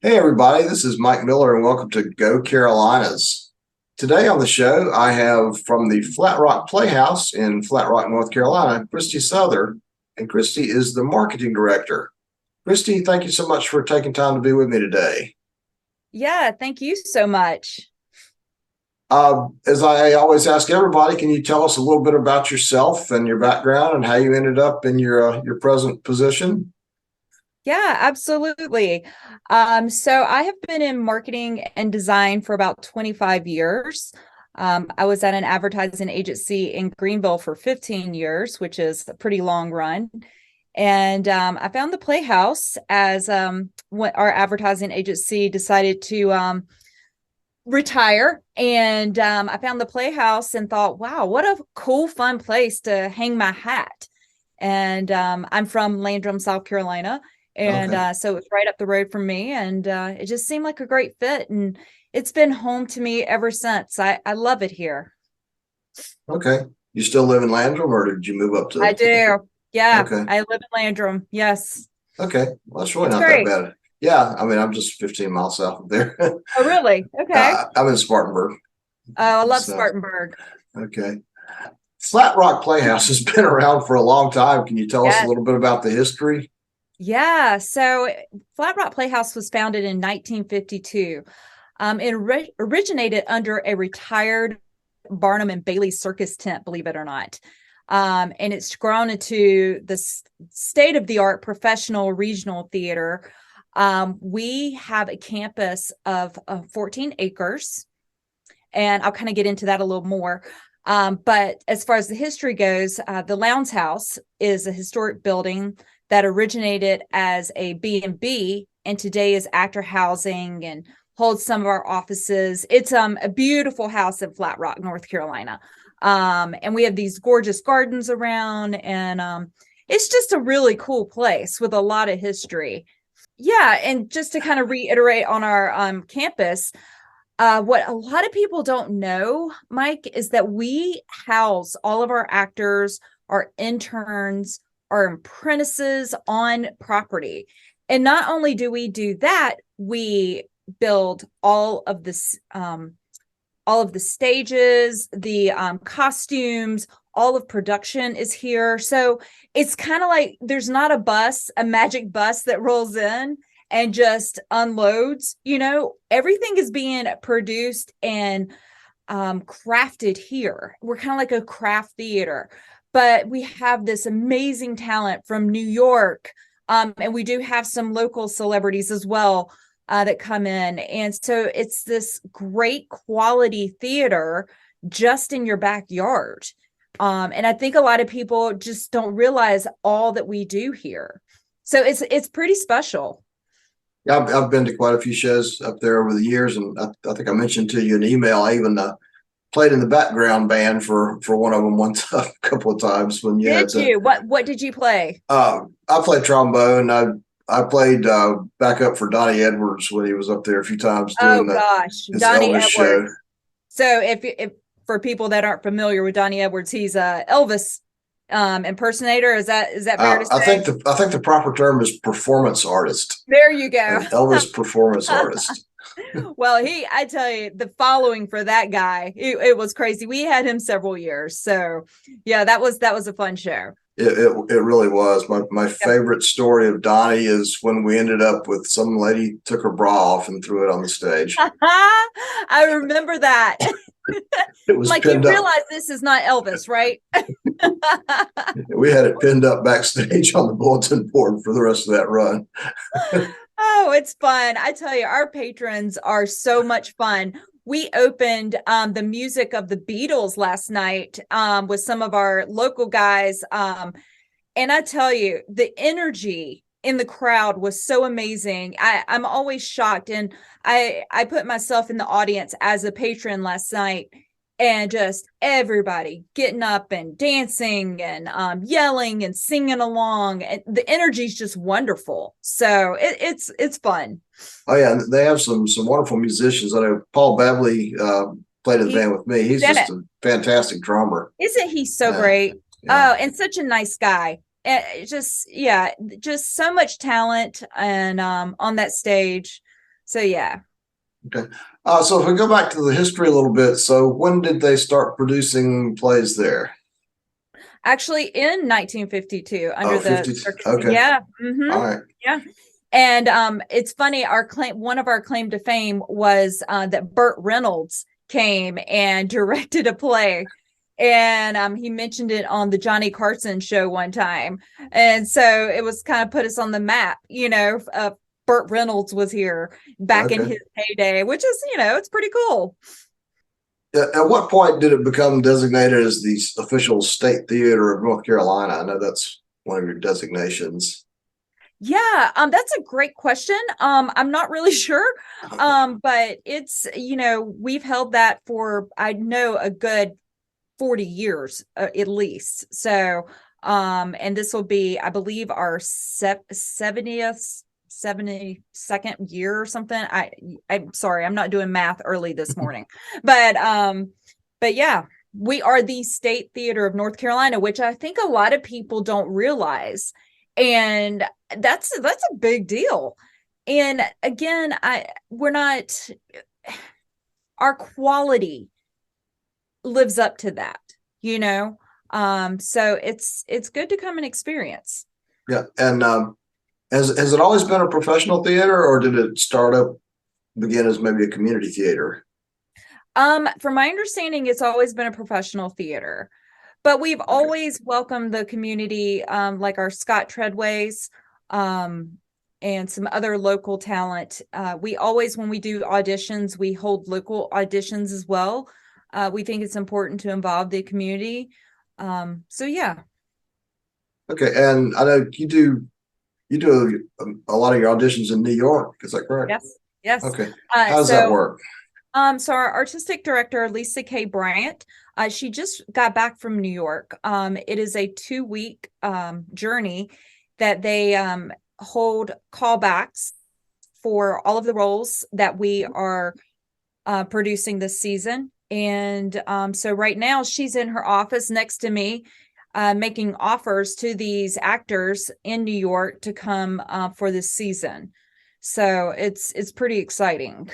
Hey, everybody, this is Mike Miller, and welcome to Go Carolinas. Today on the show, I have from the Flat Rock Playhouse in Flat Rock, North Carolina, Christy Souther, and Christy is the marketing director. Christy, thank you so much for taking time to be with me today. Yeah, thank you so much. As I always ask everybody, can you tell us a little bit about yourself and your background and how you ended up in your present position? Yeah, absolutely. So I have been in marketing and design for about 25 years. I was at an advertising agency in Greenville for 15 years, which is a pretty long run. And I found the Playhouse as what our advertising agency decided to retire. And I found the Playhouse and thought, wow, what a cool, fun place to hang my hat. And I'm from Landrum, South Carolina. And Okay, so it was right up the road from me. And it just seemed like a great fit. And it's been home to me ever since. I love it here. okay. You still live in Landrum, or did you move up I to? do. Yeah, Okay. I live in Landrum. Yes, Okay, well, that's really it's not that great. bad. Yeah, I mean, I'm just 15 miles south of there. Oh, really? Okay. I'm in Spartanburg. Oh, I love So, Spartanburg. okay. Flat Rock Playhouse has been around for a long time. Can you tell us a Yes. little bit about the history? Yeah. So Flat Rock Playhouse was founded in 1952. It originated under a retired Barnum and Bailey circus tent, believe it or not. And it's grown into the state of the art professional regional theater. We have a campus of 14 acres, and I'll kind of get into that a little more. But as far as the history goes, the Lowndes House is a historic building that originated as a B&B and today is actor housing and holds some of our offices. It's a beautiful house in Flat Rock, North Carolina. And we have these gorgeous gardens around, and it's just a really cool place with a lot of history. Yeah, and just to kind of reiterate on our campus, what a lot of people don't know, Mike, is that we house all of our actors, our interns, our apprentices on property. And not only do we do that, we build all of the stages, the costumes, all of production is here. So it's kind of like there's not a magic bus that rolls in and just unloads. Everything is being produced and crafted here. We're kind of like a craft theater, but we have this amazing talent from New York. And we do have some local celebrities as well that come in. And so it's this great quality theater just in your backyard. And I think a lot of people just don't realize all that we do here. So it's pretty special. Yeah, I've been to quite a few shows up there over the years, and I think I mentioned to you in email. I even played in the background band for one of them once a couple of times when you had Did to. you? What did you play? I played trombone. I played backup for Donnie Edwards when he was up there a few times Oh doing gosh, his Donnie Elvis show. Edwards. So if for people that aren't familiar with Donnie Edwards, he's a Elvis impersonator. Is that fair to say? I think the proper term is performance artist, There you go. an Elvis performance artist. Well, I tell you, the following for that guy, it was crazy. We had him several years. So yeah, that was a fun show. It really was. My Yep. favorite story of Donnie is when we ended up with some lady took her bra off and threw it on the stage. I remember that. It was Like, you pinned up. realize this is not Elvis, right? We had it pinned up backstage on the bulletin board for the rest of that run. Oh, it's fun. I tell you, our patrons are so much fun. We opened the music of the Beatles last night with some of our local guys. And I tell you, the energy in the crowd was so amazing. I'm always shocked. And I put myself in the audience as a patron last night, and just everybody getting up and dancing and yelling and singing along. And the energy is just wonderful. So it's fun. Oh yeah, and they have some wonderful musicians. I know Paul Babley played in the He's band with me. He's in just it. a fantastic drummer. Isn't he so Yeah, great? yeah. Oh, and such a nice guy. Just, yeah, just so much talent and on that stage. So yeah. Okay. So if we go back to the history a little bit, so when did they start producing plays there? Actually, in 1952, under Oh, the 50. circus. Okay. Yeah. All right. Yeah. And it's funny, one of our claim to fame was that Burt Reynolds came and directed a play. And he mentioned it on the Johnny Carson show one time. And so it was kind of put us on the map, Burt Reynolds was here back in Okay. his heyday, which is, it's pretty cool. At what point did it become designated as the official state theater of North Carolina? I know that's one of your designations. Yeah, that's a great question. I'm not really sure. But it's, we've held that for, I know, a good 40 years at least. So, and this will be, I believe, our 70th, 72nd year or something. I'm sorry, I'm not doing math early this morning, but yeah, we are the state theater of North Carolina, which I think a lot of people don't realize. And that's a big deal. And again, we're not, our quality lives up to that, so it's good to come and experience. Yeah. And has it always been a professional theater, or did it begin as maybe a community theater? From my understanding, it's always been a professional theater, but we've Okay. always welcomed the community, like our Scott Treadways, and some other local talent. We always, when we do auditions, we hold local auditions as well. We think it's important to involve the community. So yeah. Okay. And I know you do a lot of your auditions in New York. Is that correct? Yes. Yes. Okay. How does that So work? So our artistic director, Lisa K. Bryant, she just got back from New York. It is a 2-week journey that they hold callbacks for all of the roles that we are producing this season. And so right now she's in her office next to me, making offers to these actors in New York to come for this season. So it's pretty exciting.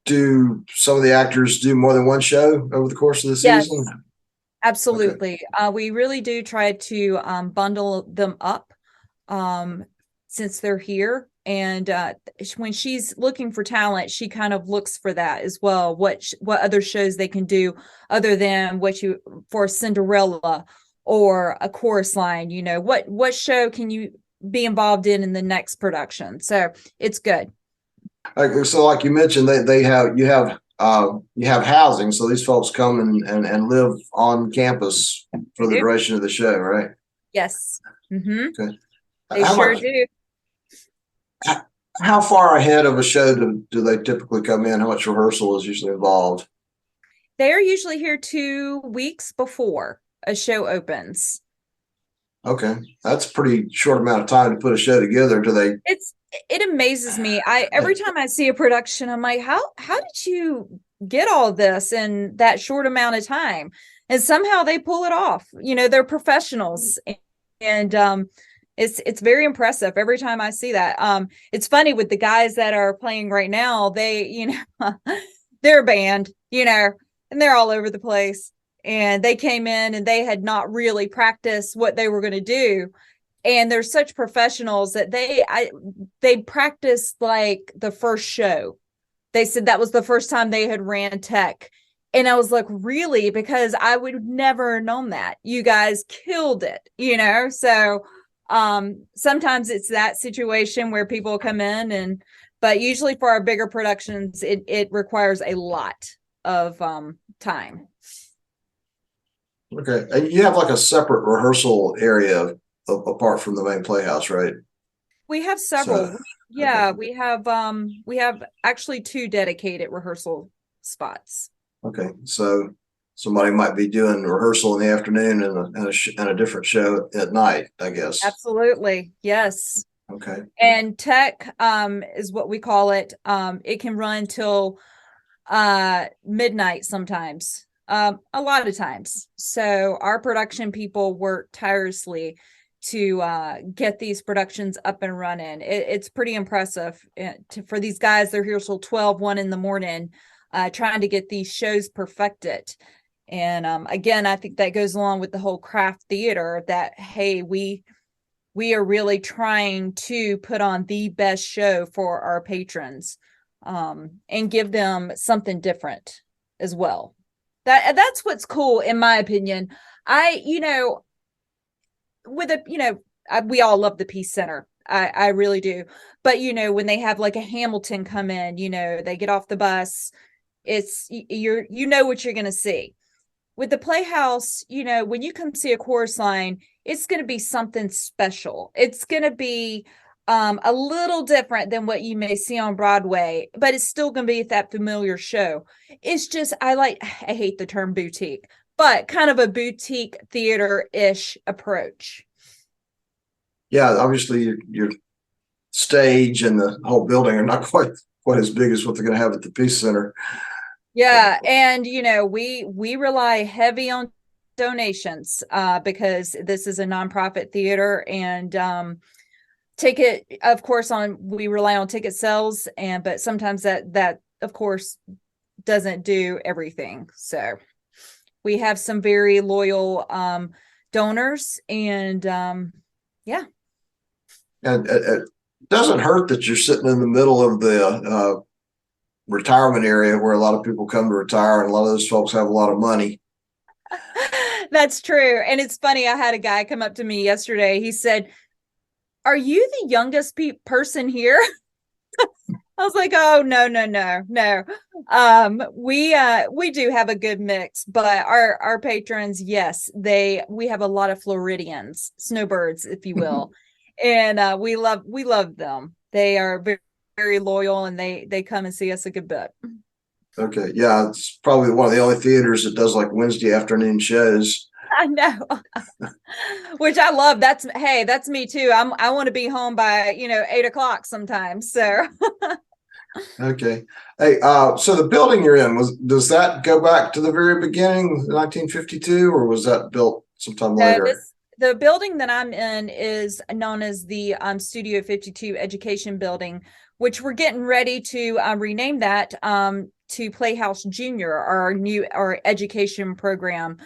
Do some of the actors do more than one show over the course of the Yes, season? absolutely. We really do try to bundle them up, since they're here. And when she's looking for talent, she kind of looks for that as well. What other shows they can do other than for Cinderella or a chorus line. What show can you be involved in the next production? So it's good. So like you mentioned, you have housing, so these folks come and live on campus for the duration of the show, right? Yes. Mm-hmm. Okay. They sure do. How far ahead of a show do they typically come in? How much rehearsal is usually involved? They're usually here 2 weeks before a show opens. Okay, that's a pretty short amount of time to put a show together. It amazes me. Every time I see a production, I'm like, how did you get all this in that short amount of time? And somehow they pull it off. They're professionals, and it's very impressive every time I see that. It's funny with the guys that are playing right now, they, they're a band, and they're all over the place. And they came in and they had not really practiced what they were going to do. And they're such professionals that they practiced like the first show. They said that was the first time they had ran tech. And I was like, really? Because I would never have known that. You guys killed it, So sometimes it's that situation where people come in, but usually for our bigger productions, it requires a lot of time. Okay, and you have like a separate rehearsal area apart from the main playhouse, right? We have several. So, Yeah, okay. we have actually 2 dedicated rehearsal spots. Okay, so somebody might be doing rehearsal in the afternoon and a different show at night, I guess. Absolutely. Yes. Okay. And tech is what we call it. It can run till midnight sometimes. A lot of times. So our production people work tirelessly to get these productions up and running. It's pretty impressive for these guys. They're here till 1 in the morning, trying to get these shows perfected. And again, I think that goes along with the whole craft theater that, hey, we are really trying to put on the best show for our patrons, and give them something different as well. That's what's cool, in my opinion. We all love the Peace Center. I really do. But, when they have like a Hamilton come in, they get off the bus, it's what you're going to see. With the Playhouse, when you come see a chorus line, it's going to be something special. It's going to be a little different than what you may see on Broadway, but it's still going to be that familiar show. It's just, I hate the term boutique, but kind of a boutique theater-ish approach. Yeah, obviously your stage and the whole building are not quite as big as what they're going to have at the Peace Center. Yeah, and we rely heavy on donations because this is a nonprofit theater, and we rely on ticket sales, but sometimes that of course doesn't do everything. So we have some very loyal donors, and yeah. And it doesn't hurt that you're sitting in the middle of the retirement area where a lot of people come to retire, and a lot of those folks have a lot of money. That's true. And it's funny, I had a guy come up to me yesterday. He said, "Are you the youngest person here?" I was like, "Oh, no. We do have a good mix, but our patrons, yes, we have a lot of Floridians, snowbirds, if you will. And we love them. They are very, very loyal, and they come and see us a good bit." Okay. Yeah. It's probably one of the only theaters that does like Wednesday afternoon shows. I know. Which I love. That's me too. I want to be home by 8:00 sometimes. So Okay. Hey, so the building you're in, does that go back to the very beginning, 1952, or was that built sometime later? The building that I'm in is known as the Studio 52 Education Building, which we're getting ready to rename that to Playhouse Junior, our education program,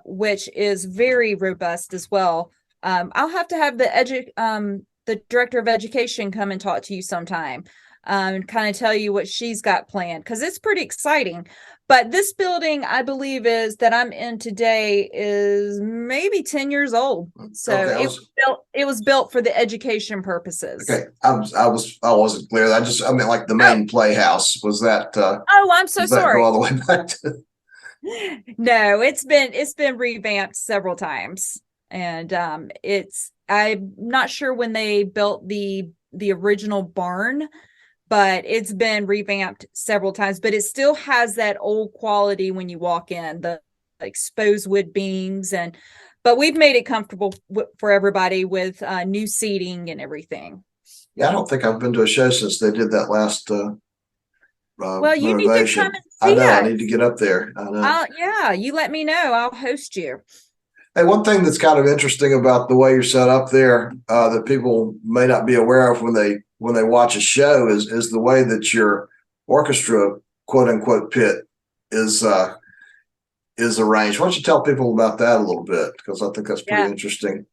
which is very robust as well. I'll have to have the director of education come and talk to you sometime, and kind of tell you what she's got planned, because it's pretty exciting. But this building, I believe, that I'm in today is maybe 10 years old. So okay, it was built for the education purposes. Okay. I wasn't clear. I meant like the main Playhouse. Was that I'm so sorry. Go all the way back to... No, it's been revamped several times. And I'm not sure when they built the original barn, but it's been revamped several times. But it still has that old quality when you walk in, the exposed wood beams, but we've made it comfortable for everybody with new seating and everything. Yeah, I don't think I've been to a show since they did that last well, you renovation. Need to come and see I know. us. I need to get up there. I know. Yeah, you let me know. I'll host you. Hey, one thing that's kind of interesting about the way you're set up there that people may not be aware of when they watch a show is the way that your orchestra, quote unquote, pit is arranged. Why don't you tell people about that a little bit? Because I think that's pretty interesting.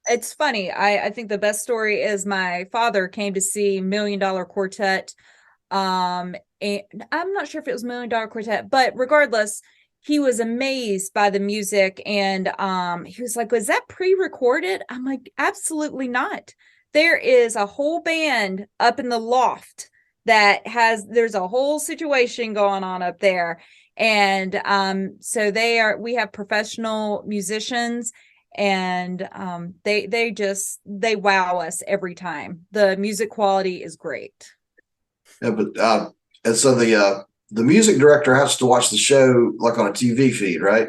It's funny. I think the best story is my father came to see $1 Million Quartet. And I'm not sure if it was $1 Million Quartet, but regardless, he was amazed by the music, and he was like, "Was that pre-recorded?" I'm like, "Absolutely not. There is a whole band up in the loft there's a whole situation going on up there." And so we have professional musicians, and they wow us every time. The music quality is great. Yeah, but and so the music director has to watch the show like on a TV feed, right?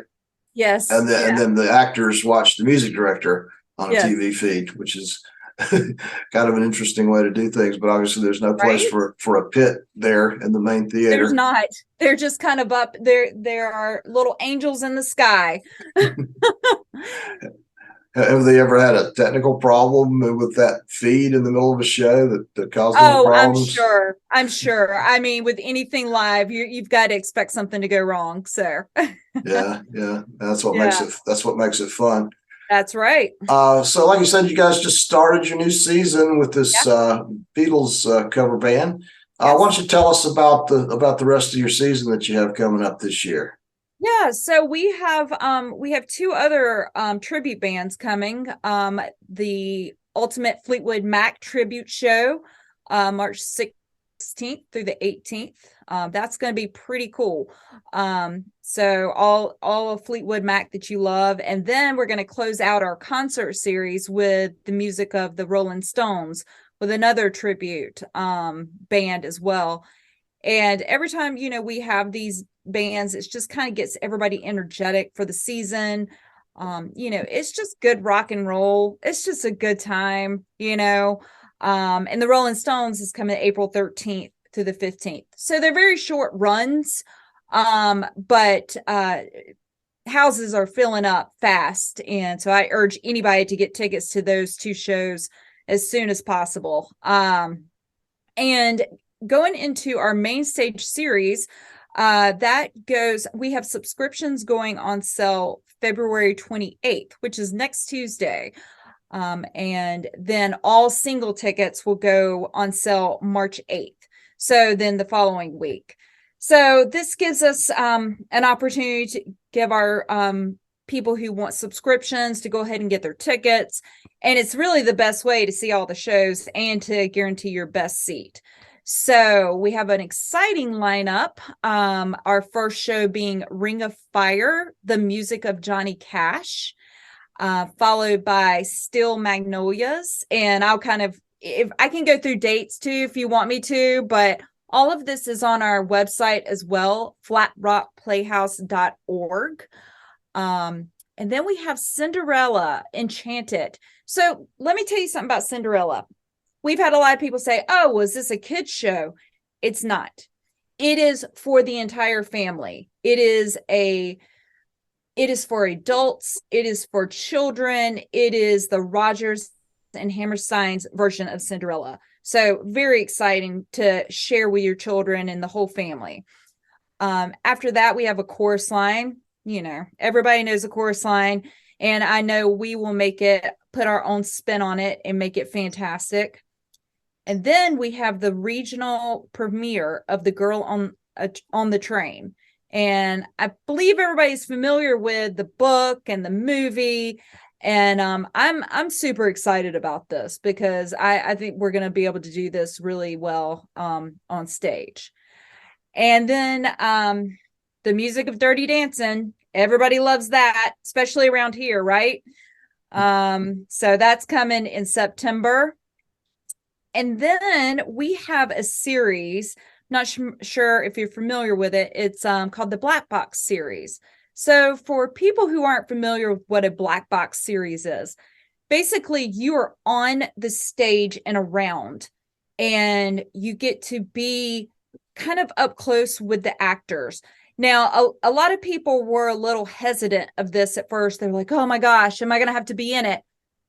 Yes. And then the actors watch the music director on a TV feed, which is kind of an interesting way to do things. But obviously there's no place for a pit there in the main theater. There's not. They're just kind of up there. There are little angels in the sky. Have they ever had a technical problem with that feed in the middle of a show that caused any Oh, I'm problems? sure. I'm sure. I mean, with anything live, you've got to expect something to go wrong. So, Yeah, yeah. yeah, That's what makes it fun. that's right. So like you said, you guys just started your new season with this Yep. Beatles cover band. Why don't Yes. you tell us about the rest of your season that you have coming up this year? Yeah, so we have two other tribute bands coming. The Ultimate Fleetwood Mac tribute show, March 16th through the 18th. That's going to be pretty cool. So all of Fleetwood Mac that you love, and then we're going to close out our concert series with the music of the Rolling Stones with another tribute band as well. And every time, we have these bands, it just kind of gets everybody energetic for the season. It's just good rock and roll. It's just a good time. And the Rolling Stones is coming April 13th to the 15th. So they're very short runs. But houses are filling up fast. And so I urge anybody to get tickets to those two shows as soon as possible. And going into our main stage series, we have subscriptions going on sale February 28th, which is next Tuesday. And then all single tickets will go on sale March 8th. So then the following week. So this gives us an opportunity to give our people who want subscriptions to go ahead and get their tickets. And it's really the best way to see all the shows and to guarantee your best seat. So we have an exciting lineup. Our first show being Ring of Fire, the music of Johnny Cash, followed by Steel Magnolias. And if I can go through dates too, if you want me to, but all of this is on our website as well, flatrockplayhouse.org. And then we have Cinderella Enchanted. So let me tell you something about Cinderella. We've had a lot of people say, oh, was this a kid's show? It's not. It is for the entire family. It is for adults. It is for children. It is the Rodgers and Hammerstein's version of Cinderella. So very exciting to share with your children and the whole family. After that, we have a chorus line. Everybody knows a chorus line. And I know we will put our own spin on it and make it fantastic. And then we have the regional premiere of The Girl on the Train. And I believe everybody's familiar with the book and the movie. And I'm super excited about this because I think we're going to be able to do this really well on stage. And then the music of Dirty Dancing. Everybody loves that, especially around here, right? So that's coming in September. And then we have a series, not sure if you're familiar with it. It's called the Black Box series. So for people who aren't familiar with what a black box series is, basically you are on the stage and around, and you get to be kind of up close with the actors. Now, a lot of people were a little hesitant of this at first. They're like, oh my gosh, am I going to have to be in it?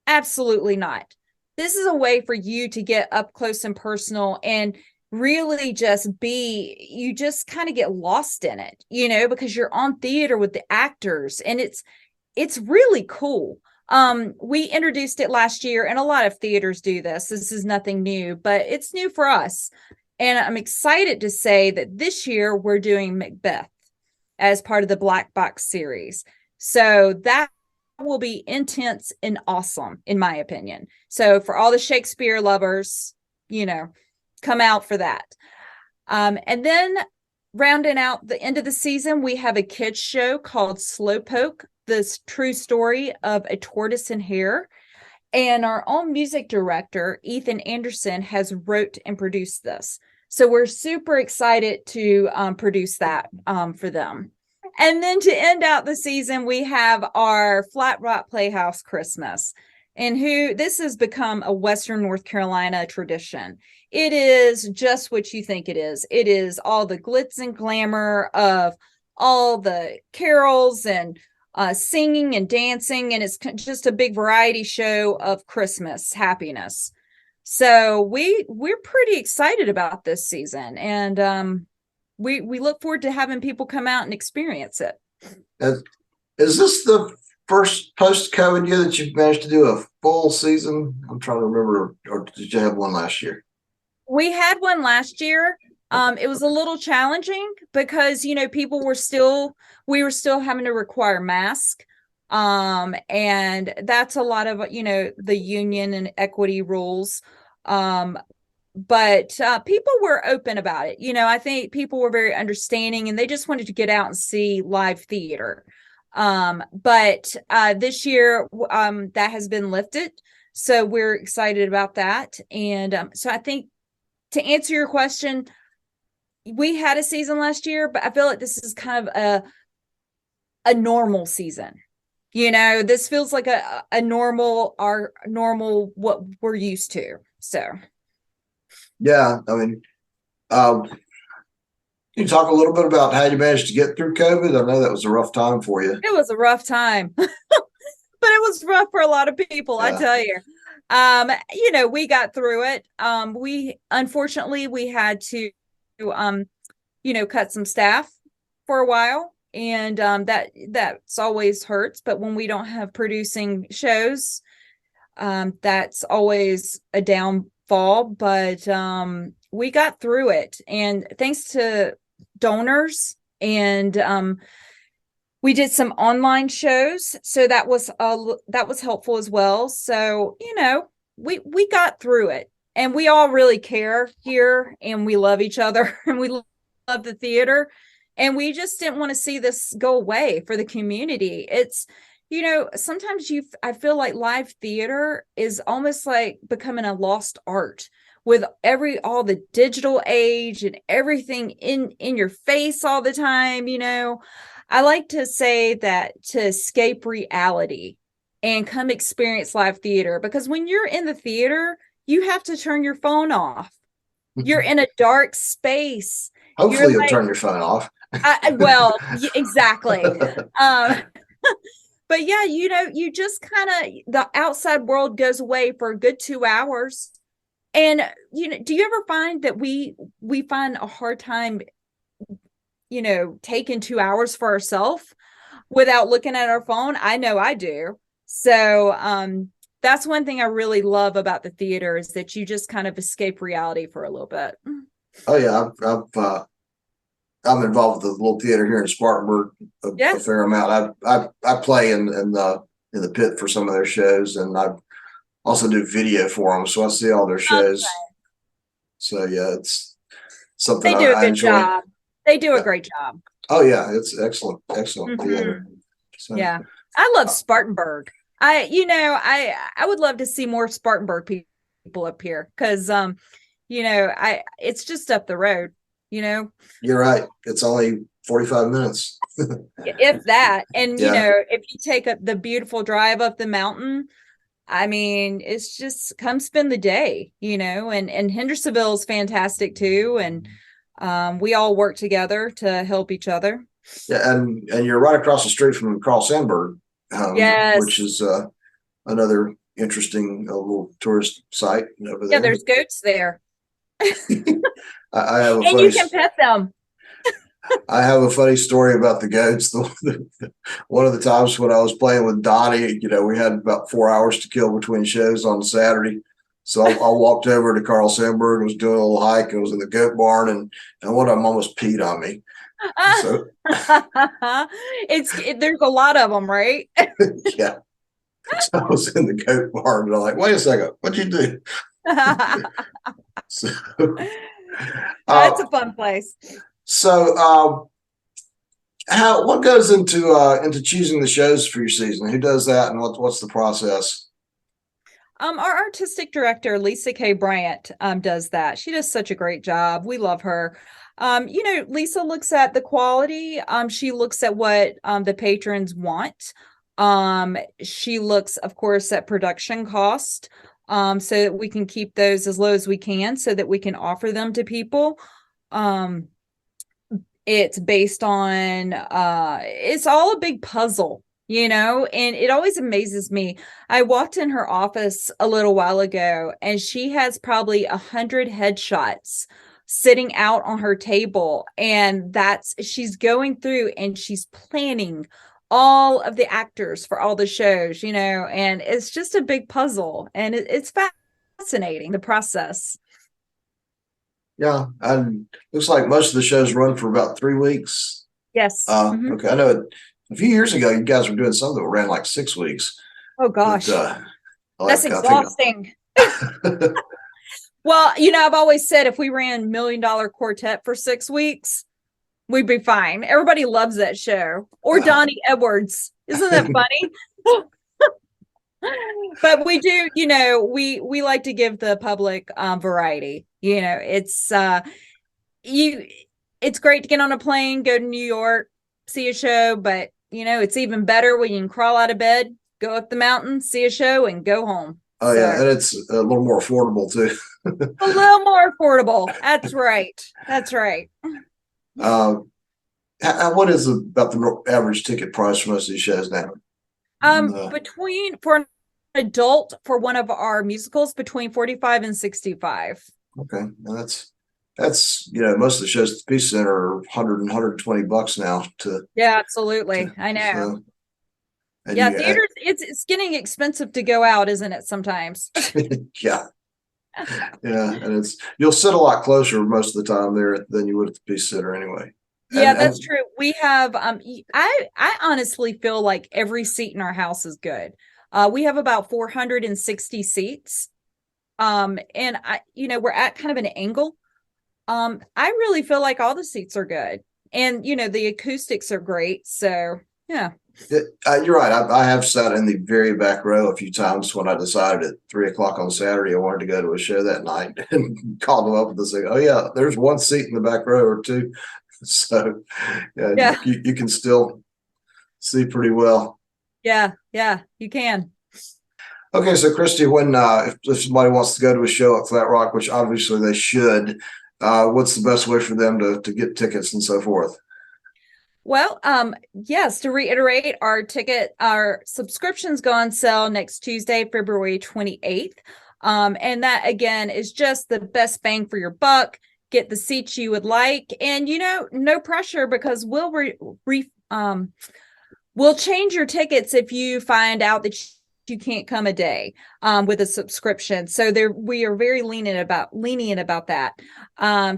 Absolutely not. This is a way for you to get up close and personal and really you just kind of get lost in it, because you're on theater with the actors, and it's really cool. We introduced it last year, and a lot of theaters do this. This is nothing new, but it's new for us. And I'm excited to say that this year we're doing Macbeth as part of the Black Box series. So that will be intense and awesome, in my opinion. So for all the Shakespeare lovers, come out for that. And then rounding out the end of the season, we have a kids show called Slowpoke, this true story of a tortoise and hare. And our own music director, Ethan Anderson, has wrote and produced this. So we're super excited to produce that for them. And then to end out the season, we have our Flat Rock Playhouse Christmas, and this has become a Western North Carolina tradition. It is just what you think it is. It is all the glitz and glamour of all the carols and singing and dancing, and it's just a big variety show of Christmas happiness. So we're pretty excited about this season, and we look forward to having people come out and experience it. Is this the first post-COVID year that you've managed to do a full season? I'm trying to remember, or did you have one last year? We had one last year. It was a little challenging because, we were still having to require masks. And that's a lot of, the union and equity rules. But people were open about it. I think people were very understanding, and they just wanted to get out and see live theater. But this year, that has been lifted. So we're excited about that. And so I think, to answer your question, we had a season last year, but I feel like this is kind of a normal season. This feels like our normal, what we're used to. So, yeah, I mean, can you talk a little bit about how you managed to get through COVID? I know that was a rough time for you. It was a rough time, but it was rough for a lot of people, I tell you. We got through it. We unfortunately had to cut some staff for a while, and that's always hurts. But when we don't have producing shows, that's always a downfall. But we got through it, and thanks to donors, and we did some online shows, so that was helpful as well. So we got through it, and we all really care here, and we love each other, and we love the theater, and we just didn't want to see this go away for the community. It's sometimes I feel like live theater is almost like becoming a lost art with all the digital age and everything in your face all the time. I like to say that to escape reality and come experience live theater, because when you're in the theater, you have to turn your phone off. You're in a dark space. Hopefully you'll turn your phone off. Well, exactly. But yeah, you just kind of, the outside world goes away for a good 2 hours. And, do you ever find that we find a hard time, taking 2 hours for ourselves without looking at our phone? I know I do. So, that's one thing I really love about the theater, is that you just kind of escape reality for a little bit. Oh yeah, I'm involved with the little theater here in Spartanburg a fair amount. I play in the pit for some of their shows, and I also do video for them, so I see all their shows. Okay. So yeah, it's something they do a good enjoy. Job. They do a great job. Oh yeah, it's excellent theater. So, yeah, I love Spartanburg. I would love to see more Spartanburg people up here, because it's just up the road. You're right. It's only 45 minutes. If that. And if you take up the beautiful drive up the mountain, I mean, it's just come spend the day, and Hendersonville is fantastic too. And we all work together to help each other. Yeah. And you're right across the street from Carl Sandburg, yes, which is another interesting little tourist site over there. Yeah, there's goats there. I have and you can pet them. I have a funny story about the goats. One of the times when I was playing with Donnie, we had about 4 hours to kill between shows on Saturday. So I walked over to Carl Sandburg and was doing a little hike, and was in the goat barn, and one of them almost peed on me. So there's a lot of them, right? Yeah. So I was in the goat barn, and I'm like, wait a second, what'd you do? So, that's a fun place. So, what goes into choosing the shows for your season? Who does that, and what's the process? Our artistic director, Lisa K. Bryant, does that. She does such a great job. We love her. Lisa looks at the quality. She looks at what the patrons want. She looks, of course, at production cost, so that we can keep those as low as we can, so that we can offer them to people. It's based on, it's all a big puzzle. and it always amazes me. I walked in her office a little while ago and she has probably 100 headshots sitting out on her table. And she's going through and she's planning all of the actors for all the shows, and it's just a big puzzle and it's fascinating, the process. Yeah, and looks like most of the shows run for about 3 weeks. Yes. Okay, I know a few years ago you guys were doing some that ran like 6 weeks. Oh gosh, But, that's exhausting. Well, I've always said if we ran $1 Million Quartet for 6 weeks, we'd be fine. Everybody loves that show. Or Donnie Edwards. Isn't that funny? But we do, we like to give the public variety. It's it's great to get on a plane, go to New York, see a show, but it's even better when you can crawl out of bed, go up the mountain, see a show, and go home. Oh, yeah, and it's a little more affordable too. A little more affordable. That's right. That's right. What is about the average ticket price for most of these shows now? For an adult for one of our musicals, between 45 and 65. Okay, now that's most of the shows at the Peace Center are 100 and $120 now. Yeah, absolutely. I know. Yeah, theaters. It's getting expensive to go out, isn't it? Sometimes. Yeah. Yeah, and you'll sit a lot closer most of the time there than you would at the Peace Center anyway. Yeah, that's true. We have I honestly feel like every seat in our house is good. We have about 460 seats. And we're at kind of an angle. I really feel like all the seats are good. And the acoustics are great. So yeah. You're right. I have sat in the very back row a few times when I decided at 3 o'clock on Saturday I wanted to go to a show that night and called them up and say, "Oh yeah, there's one seat in the back row or two." So yeah. You can still see pretty well. Yeah, you can. Okay, so Christy, when if somebody wants to go to a show at Flat Rock, which obviously they should, what's the best way for them to get tickets and so forth? Well, yes, to reiterate, our subscriptions go on sale next Tuesday, February 28th. And that again is just the best bang for your buck. Get the seats you would like, and no pressure, because we'll change your tickets if you find out that you can't come a day with a subscription. So we are very lenient about that.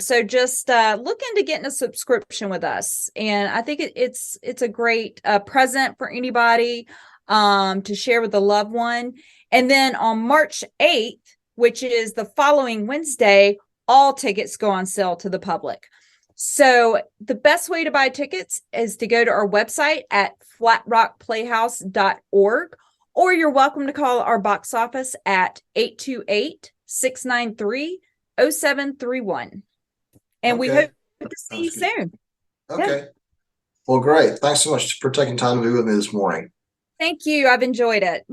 So just look into getting a subscription with us, and I think it's a great present for anybody to share with a loved one. And then on March 8th, which is the following Wednesday, all tickets go on sale to the public. So the best way to buy tickets is to go to our website at flatrockplayhouse.org, or you're welcome to call our box office at 828-693-0731. And we hope to see you soon. Okay. Yeah. Well, great. Thanks so much for taking time to be with me this morning. Thank you. I've enjoyed it.